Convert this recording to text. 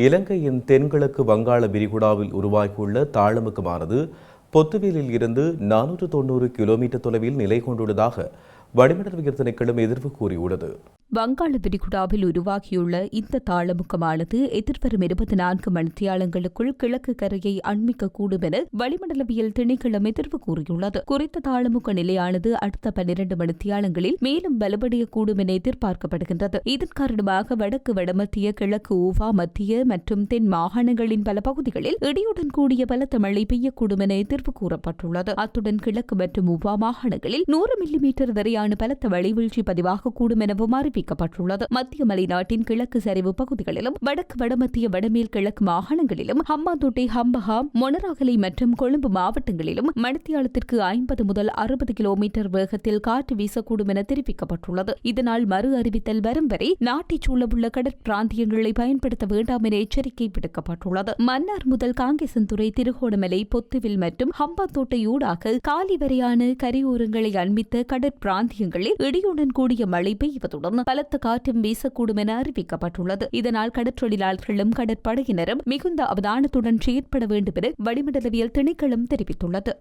இலங்கையின் தென்கிழக்கு வங்காள விரிகுடாவில் உருவாகியுள்ள தாளமுக்கமானது பொத்துவிலில் இருந்து 490 கிலோமீட்டர் தொலைவில் நிலை கொண்டுள்ளதாக வளிமண்டலவியல் திணைக்களம் எதிர்வு கூறியுள்ளது. வங்காள விரிகுடாவில் உருவாகியுள்ள இந்த தாளமுக்கமானது எதிர்வரும் 24 மணித்தியாலங்களுக்குள் கிழக்கு கரையை அண்மிக்கக்கூடும் என வளிமண்டலவியல் திணைக்களம் எதிர்வு கூறியுள்ளது. குறித்த தாளமுக்க நிலையானது அடுத்த 12 மணித்தியாலங்களில் மேலும் பலப்படையக்கூடும் என எதிர்பார்க்கப்படுகின்றது. இதன் காரணமாக வடக்கு வடமத்திய கிழக்கு ஊவா மத்திய மற்றும் தென் மாகாணங்களின் பல பகுதிகளில் இடியுடன் கூடிய பலத்த மழை பெய்யக்கூடும் என எதிர்வு கூறப்பட்டுள்ளது. அத்துடன் கிழக்கு மற்றும் ஊவா மாகாணங்களில் 100 மில்லிமீட்டர் வரையான பலத்த மழைவீழ்ச்சி பதிவாகக்கூடும் எனவும் அறிவிக்கப்பட்டுள்ளது. மத்திய மலைநாட்டின் கிழக்கு சரிவு பகுதிகளிலும் வடக்கு வடமத்திய வடமேல் கிழக்கு மாகாணங்களிலும் ஹம்பாந்தோட்டை, ஹம்பஹாம், மொனராகலை மற்றும் கொழும்பு மாவட்டங்களிலும் மணித்தியாலத்திற்கு 50 முதல் 60 கிலோமீட்டர் வேகத்தில் காற்று வீசக்கூடும் என தெரிவிக்கப்பட்டுள்ளது. இதனால் மறு அறிவித்தல் வரும் வரை நாட்டைச் சூழவுள்ள கடற்பிராந்தியங்களை பயன்படுத்த வேண்டாம் என எச்சரிக்கை விடுக்கப்பட்டுள்ளது. மன்னார் முதல் காங்கேசன்துறை, திருகோணமலை, பொத்துவில் மற்றும் ஹம்பாந்தோட்டை ஊடாக காலி வரையான கரையோரங்களை அண்மித்த கடற்பிராந்தியங்களில் இடியுடன் கூடிய மழை பெய்வதுடன் பலத்த காற்றும் வீசக்கூடும் என அறிவிக்கப்பட்டுள்ளது. இதனால் கடற்றொழிலாளர்களும் கடற்படையினரும் மிகுந்த அவதானத்துடன் செயற்பட வேண்டும் என வளிமண்டலவியல் திணைக்களம் தெரிவித்துள்ளது.